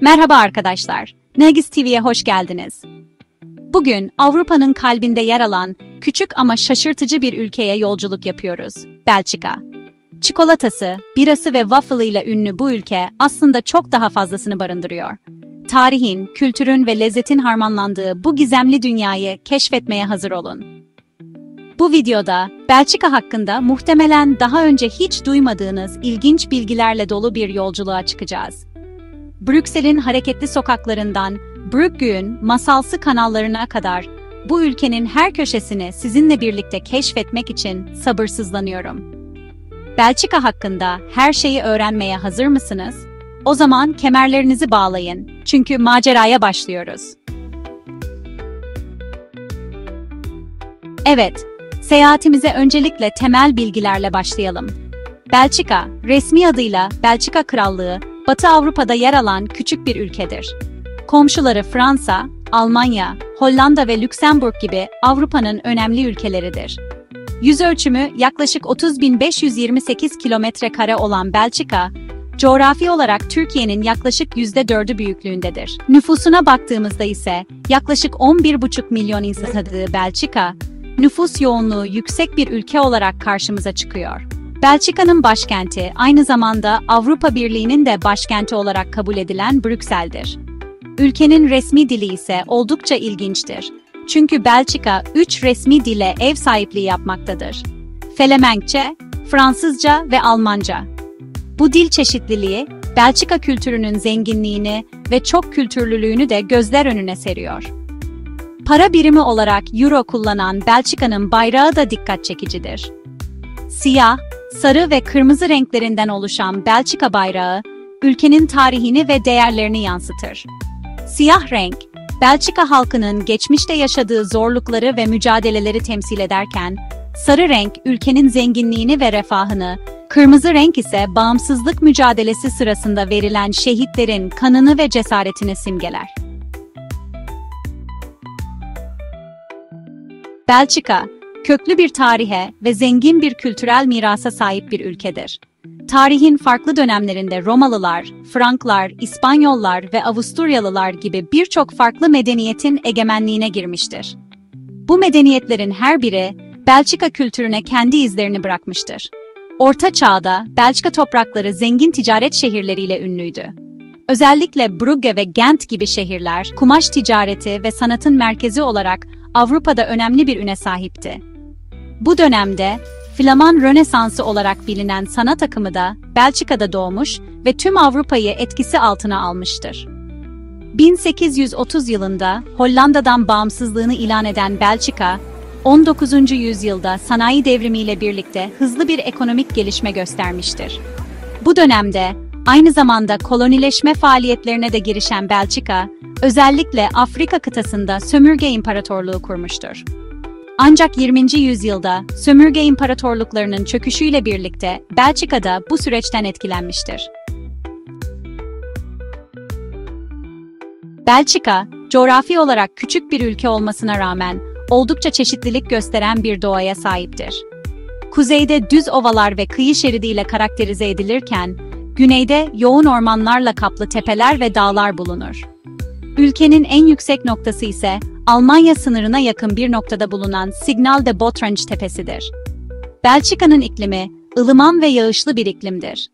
Merhaba arkadaşlar, Nergis TV'ye hoş geldiniz. Bugün Avrupa'nın kalbinde yer alan küçük ama şaşırtıcı bir ülkeye yolculuk yapıyoruz, Belçika. Çikolatası, birası ve waffle ile ünlü bu ülke aslında çok daha fazlasını barındırıyor. Tarihin, kültürün ve lezzetin harmanlandığı bu gizemli dünyayı keşfetmeye hazır olun. Bu videoda Belçika hakkında muhtemelen daha önce hiç duymadığınız ilginç bilgilerle dolu bir yolculuğa çıkacağız. Brüksel'in hareketli sokaklarından Brugge'ün masalsı kanallarına kadar bu ülkenin her köşesini sizinle birlikte keşfetmek için sabırsızlanıyorum. Belçika hakkında her şeyi öğrenmeye hazır mısınız? O zaman kemerlerinizi bağlayın, çünkü maceraya başlıyoruz. Evet, seyahatimize öncelikle temel bilgilerle başlayalım. Belçika, resmi adıyla Belçika Krallığı, Batı Avrupa'da yer alan küçük bir ülkedir. Komşuları Fransa, Almanya, Hollanda ve Lüksemburg gibi Avrupa'nın önemli ülkeleridir. Yüzölçümü yaklaşık 30.528 kilometre kare olan Belçika, coğrafi olarak Türkiye'nin yaklaşık %4'ü büyüklüğündedir. Nüfusuna baktığımızda ise yaklaşık 11,5 milyon insan taşıdığı Belçika, nüfus yoğunluğu yüksek bir ülke olarak karşımıza çıkıyor. Belçika'nın başkenti aynı zamanda Avrupa Birliği'nin de başkenti olarak kabul edilen Brüksel'dir. Ülkenin resmi dili ise oldukça ilginçtir. Çünkü Belçika 3 resmi dile ev sahipliği yapmaktadır. Felemenkçe, Fransızca ve Almanca. Bu dil çeşitliliği, Belçika kültürünün zenginliğini ve çok kültürlülüğünü de gözler önüne seriyor. Para birimi olarak Euro kullanan Belçika'nın bayrağı da dikkat çekicidir. Siyah, sarı ve kırmızı renklerinden oluşan Belçika bayrağı, ülkenin tarihini ve değerlerini yansıtır. Siyah renk, Belçika halkının geçmişte yaşadığı zorlukları ve mücadeleleri temsil ederken, sarı renk ülkenin zenginliğini ve refahını, kırmızı renk ise bağımsızlık mücadelesi sırasında verilen şehitlerin kanını ve cesaretini simgeler. Belçika, köklü bir tarihe ve zengin bir kültürel mirasa sahip bir ülkedir. Tarihin farklı dönemlerinde Romalılar, Franklar, İspanyollar ve Avusturyalılar gibi birçok farklı medeniyetin egemenliğine girmiştir. Bu medeniyetlerin her biri Belçika kültürüne kendi izlerini bırakmıştır. Orta Çağ'da Belçika toprakları zengin ticaret şehirleriyle ünlüydü. Özellikle Brugge ve Gent gibi şehirler, kumaş ticareti ve sanatın merkezi olarak Avrupa'da önemli bir üne sahipti. Bu dönemde, Flaman Rönesansı olarak bilinen sanat akımı da Belçika'da doğmuş ve tüm Avrupa'yı etkisi altına almıştır. 1830 yılında Hollanda'dan bağımsızlığını ilan eden Belçika, 19. yüzyılda sanayi devrimiyle birlikte hızlı bir ekonomik gelişme göstermiştir. Bu dönemde, aynı zamanda kolonileşme faaliyetlerine de girişen Belçika, özellikle Afrika kıtasında sömürge imparatorluğu kurmuştur. Ancak 20. yüzyılda sömürge imparatorluklarının çöküşüyle birlikte Belçika'da bu süreçten etkilenmiştir. Belçika, coğrafi olarak küçük bir ülke olmasına rağmen oldukça çeşitlilik gösteren bir doğaya sahiptir. Kuzeyde düz ovalar ve kıyı şeridiyle karakterize edilirken, güneyde yoğun ormanlarla kaplı tepeler ve dağlar bulunur. Ülkenin en yüksek noktası ise Almanya sınırına yakın bir noktada bulunan Signal de Botrange tepesidir. Belçika'nın iklimi, ılıman ve yağışlı bir iklimdir.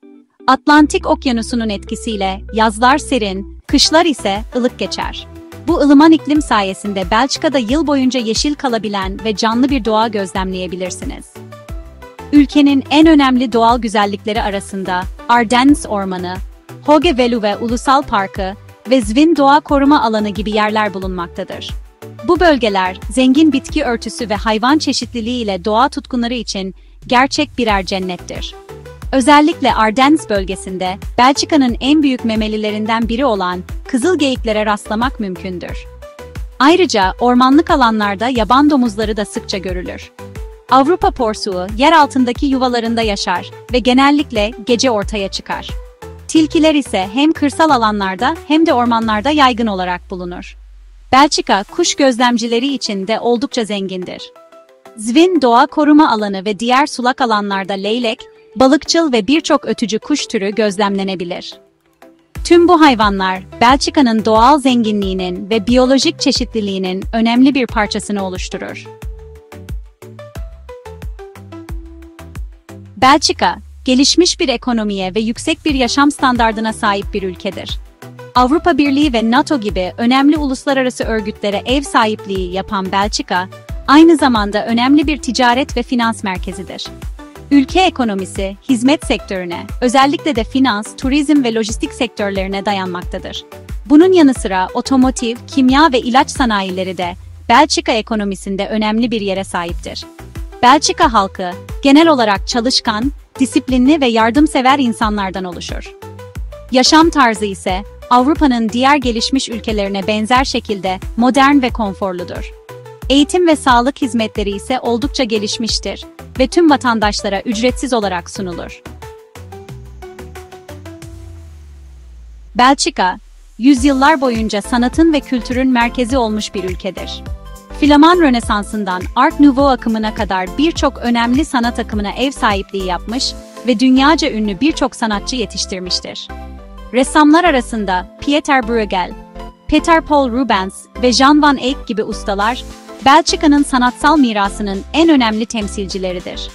Atlantik Okyanusu'nun etkisiyle yazlar serin, kışlar ise ılık geçer. Bu ılıman iklim sayesinde Belçika'da yıl boyunca yeşil kalabilen ve canlı bir doğa gözlemleyebilirsiniz. Ülkenin en önemli doğal güzellikleri arasında Ardennes Ormanı, Hoge Veluwe Ulusal Parkı ve Zwin Doğa Koruma Alanı gibi yerler bulunmaktadır. Bu bölgeler, zengin bitki örtüsü ve hayvan çeşitliliği ile doğa tutkunları için gerçek birer cennettir. Özellikle Ardennes bölgesinde, Belçika'nın en büyük memelilerinden biri olan kızıl geyiklere rastlamak mümkündür. Ayrıca ormanlık alanlarda yaban domuzları da sıkça görülür. Avrupa porsuğu, yer altındaki yuvalarında yaşar ve genellikle gece ortaya çıkar. Tilkiler ise hem kırsal alanlarda hem de ormanlarda yaygın olarak bulunur. Belçika, kuş gözlemcileri için de oldukça zengindir. Zwin Doğa Koruma Alanı ve diğer sulak alanlarda leylek, balıkçıl ve birçok ötücü kuş türü gözlemlenebilir. Tüm bu hayvanlar, Belçika'nın doğal zenginliğinin ve biyolojik çeşitliliğinin önemli bir parçasını oluşturur. Belçika, gelişmiş bir ekonomiye ve yüksek bir yaşam standardına sahip bir ülkedir. Avrupa Birliği ve NATO gibi önemli uluslararası örgütlere ev sahipliği yapan Belçika, aynı zamanda önemli bir ticaret ve finans merkezidir. Ülke ekonomisi, hizmet sektörüne, özellikle de finans, turizm ve lojistik sektörlerine dayanmaktadır. Bunun yanı sıra otomotiv, kimya ve ilaç sanayileri de Belçika ekonomisinde önemli bir yere sahiptir. Belçika halkı, genel olarak çalışkan, disiplinli ve yardımsever insanlardan oluşur. Yaşam tarzı ise, Avrupa'nın diğer gelişmiş ülkelerine benzer şekilde modern ve konforludur. Eğitim ve sağlık hizmetleri ise oldukça gelişmiştir ve tüm vatandaşlara ücretsiz olarak sunulur. Belçika, yüzyıllar boyunca sanatın ve kültürün merkezi olmuş bir ülkedir. Flaman Rönesansı'ndan Art Nouveau akımına kadar birçok önemli sanat akımına ev sahipliği yapmış ve dünyaca ünlü birçok sanatçı yetiştirmiştir. Ressamlar arasında Pieter Bruegel, Peter Paul Rubens ve Jan van Eyck gibi ustalar, Belçika'nın sanatsal mirasının en önemli temsilcileridir.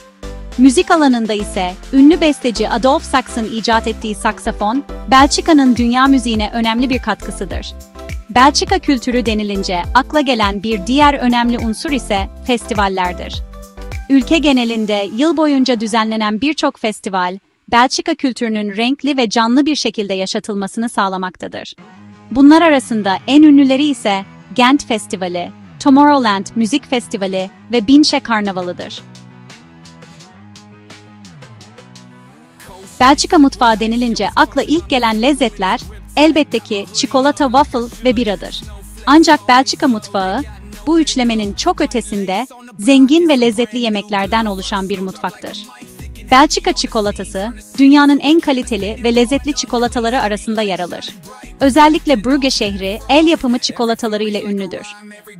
Müzik alanında ise ünlü besteci Adolphe Sax'ın icat ettiği saksafon, Belçika'nın dünya müziğine önemli bir katkısıdır. Belçika kültürü denilince akla gelen bir diğer önemli unsur ise festivallerdir. Ülke genelinde yıl boyunca düzenlenen birçok festival, Belçika kültürünün renkli ve canlı bir şekilde yaşatılmasını sağlamaktadır. Bunlar arasında en ünlüleri ise Gent Festivali, Tomorrowland Müzik Festivali ve Binche Karnavalı'dır. Belçika mutfağı denilince akla ilk gelen lezzetler, elbette ki çikolata, waffle ve biradır. Ancak Belçika mutfağı, bu üçlemenin çok ötesinde, zengin ve lezzetli yemeklerden oluşan bir mutfaktır. Belçika çikolatası, dünyanın en kaliteli ve lezzetli çikolataları arasında yer alır. Özellikle Brugge şehri, el yapımı çikolataları ile ünlüdür.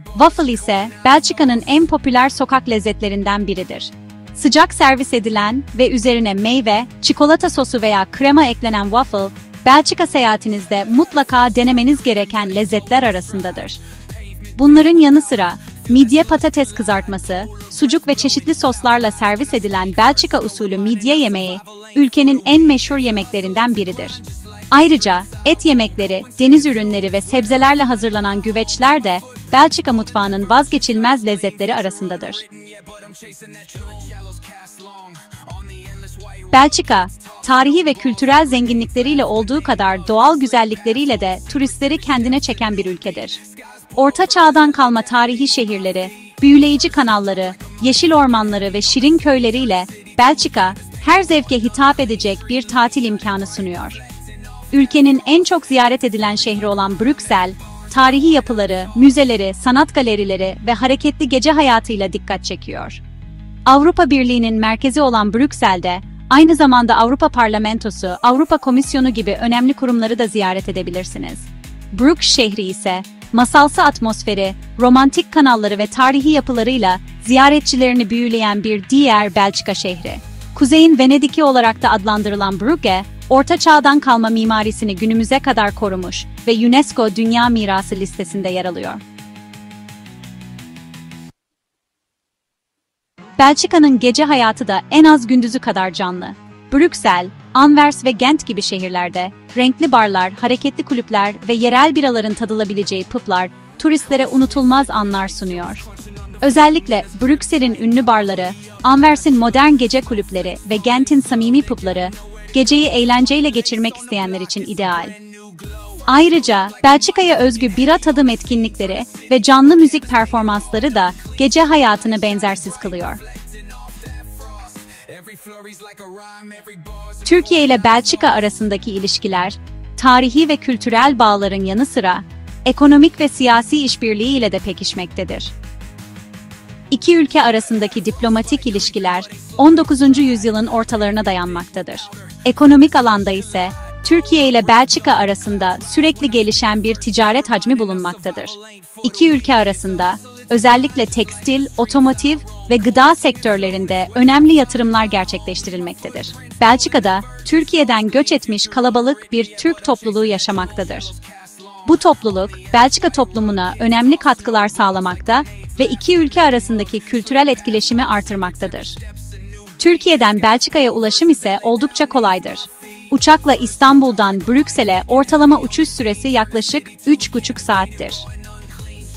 Waffle ise, Belçika'nın en popüler sokak lezzetlerinden biridir. Sıcak servis edilen ve üzerine meyve, çikolata sosu veya krema eklenen waffle, Belçika seyahatinizde mutlaka denemeniz gereken lezzetler arasındadır. Bunların yanı sıra, midye patates kızartması, sucuk ve çeşitli soslarla servis edilen Belçika usulü midye yemeği, ülkenin en meşhur yemeklerinden biridir. Ayrıca, et yemekleri, deniz ürünleri ve sebzelerle hazırlanan güveçler de Belçika mutfağının vazgeçilmez lezzetleri arasındadır. Belçika, tarihi ve kültürel zenginlikleriyle olduğu kadar doğal güzellikleriyle de turistleri kendine çeken bir ülkedir. Orta Çağ'dan kalma tarihi şehirleri, büyüleyici kanalları, yeşil ormanları ve şirin köyleriyle Belçika, her zevke hitap edecek bir tatil imkanı sunuyor. Ülkenin en çok ziyaret edilen şehri olan Brüksel, tarihi yapıları, müzeleri, sanat galerileri ve hareketli gece hayatıyla dikkat çekiyor. Avrupa Birliği'nin merkezi olan Brüksel'de, aynı zamanda Avrupa Parlamentosu, Avrupa Komisyonu gibi önemli kurumları da ziyaret edebilirsiniz. Brugge şehri ise, masalsı atmosferi, romantik kanalları ve tarihi yapılarıyla ziyaretçilerini büyüleyen bir diğer Belçika şehri. Kuzey'in Venedik'i olarak da adlandırılan Brugge, Orta Çağ'dan kalma mimarisini günümüze kadar korumuş ve UNESCO Dünya Mirası listesinde yer alıyor. Belçika'nın gece hayatı da en az gündüzü kadar canlı. Brüksel, Anvers ve Gent gibi şehirlerde, renkli barlar, hareketli kulüpler ve yerel biraların tadılabileceği publar, turistlere unutulmaz anlar sunuyor. Özellikle Brüksel'in ünlü barları, Anvers'in modern gece kulüpleri ve Gent'in samimi pubları, geceyi eğlenceyle geçirmek isteyenler için ideal. Ayrıca, Belçika'ya özgü bira tadım etkinlikleri ve canlı müzik performansları da gece hayatını benzersiz kılıyor. Türkiye ile Belçika arasındaki ilişkiler, tarihi ve kültürel bağların yanı sıra, ekonomik ve siyasi işbirliği ile de pekişmektedir. İki ülke arasındaki diplomatik ilişkiler, 19. yüzyılın ortalarına dayanmaktadır. Ekonomik alanda ise, Türkiye ile Belçika arasında sürekli gelişen bir ticaret hacmi bulunmaktadır. İki ülke arasında, özellikle tekstil, otomotiv ve gıda sektörlerinde önemli yatırımlar gerçekleştirilmektedir. Belçika'da, Türkiye'den göç etmiş kalabalık bir Türk topluluğu yaşamaktadır. Bu topluluk, Belçika toplumuna önemli katkılar sağlamakta ve iki ülke arasındaki kültürel etkileşimi artırmaktadır. Türkiye'den Belçika'ya ulaşım ise oldukça kolaydır. Uçakla İstanbul'dan Brüksel'e ortalama uçuş süresi yaklaşık 3,5 saattir.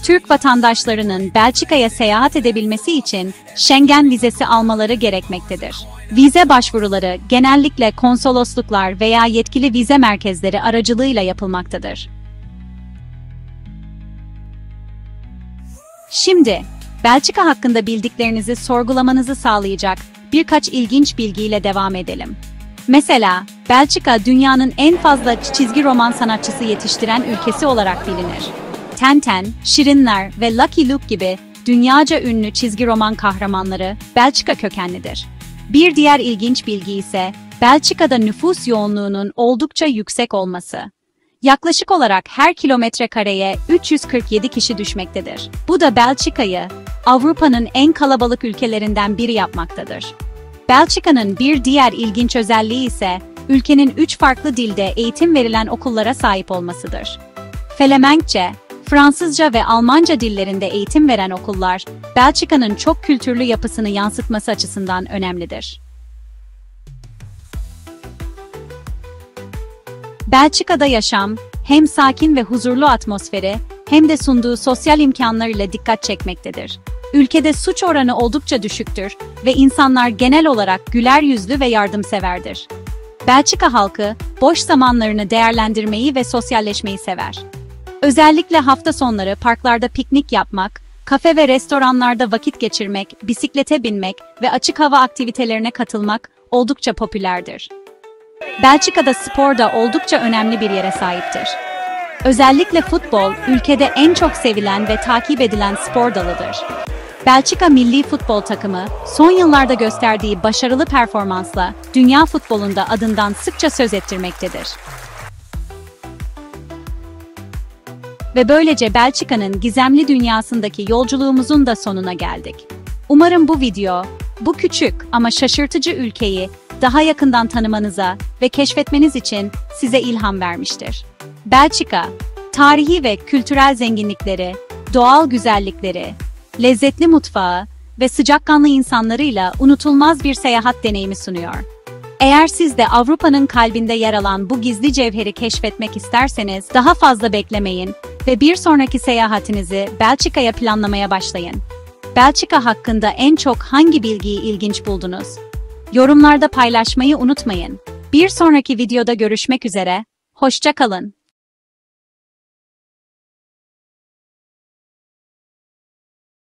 Türk vatandaşlarının Belçika'ya seyahat edebilmesi için Schengen vizesi almaları gerekmektedir. Vize başvuruları genellikle konsolosluklar veya yetkili vize merkezleri aracılığıyla yapılmaktadır. Şimdi, Belçika hakkında bildiklerinizi sorgulamanızı sağlayacak birkaç ilginç bilgiyle devam edelim. Mesela, Belçika dünyanın en fazla çizgi roman sanatçısı yetiştiren ülkesi olarak bilinir. Tintin, Şirinler ve Lucky Luke gibi dünyaca ünlü çizgi roman kahramanları Belçika kökenlidir. Bir diğer ilginç bilgi ise Belçika'da nüfus yoğunluğunun oldukça yüksek olması. Yaklaşık olarak her kilometre kareye 347 kişi düşmektedir. Bu da Belçika'yı Avrupa'nın en kalabalık ülkelerinden biri yapmaktadır. Belçika'nın bir diğer ilginç özelliği ise ülkenin 3 farklı dilde eğitim verilen okullara sahip olmasıdır. Felemenkçe, Fransızca ve Almanca dillerinde eğitim veren okullar, Belçika'nın çok kültürlü yapısını yansıtması açısından önemlidir. Belçika'da yaşam, hem sakin ve huzurlu atmosferi, hem de sunduğu sosyal imkanlarıyla dikkat çekmektedir. Ülkede suç oranı oldukça düşüktür ve insanlar genel olarak güler yüzlü ve yardımseverdir. Belçika halkı, boş zamanlarını değerlendirmeyi ve sosyalleşmeyi sever. Özellikle hafta sonları parklarda piknik yapmak, kafe ve restoranlarda vakit geçirmek, bisiklete binmek ve açık hava aktivitelerine katılmak oldukça popülerdir. Belçika'da spor da oldukça önemli bir yere sahiptir. Özellikle futbol, ülkede en çok sevilen ve takip edilen spor dalıdır. Belçika milli futbol takımı, son yıllarda gösterdiği başarılı performansla dünya futbolunda adından sıkça söz ettirmektedir. Ve böylece Belçika'nın gizemli dünyasındaki yolculuğumuzun da sonuna geldik. Umarım bu video, bu küçük ama şaşırtıcı ülkeyi daha yakından tanımanıza ve keşfetmeniz için size ilham vermiştir. Belçika, tarihi ve kültürel zenginlikleri, doğal güzellikleri, lezzetli mutfağı ve sıcakkanlı insanlarıyla unutulmaz bir seyahat deneyimi sunuyor. Eğer siz de Avrupa'nın kalbinde yer alan bu gizli cevheri keşfetmek isterseniz daha fazla beklemeyin ve bir sonraki seyahatinizi Belçika'ya planlamaya başlayın. Belçika hakkında en çok hangi bilgiyi ilginç buldunuz? Yorumlarda paylaşmayı unutmayın. Bir sonraki videoda görüşmek üzere, hoşça kalın.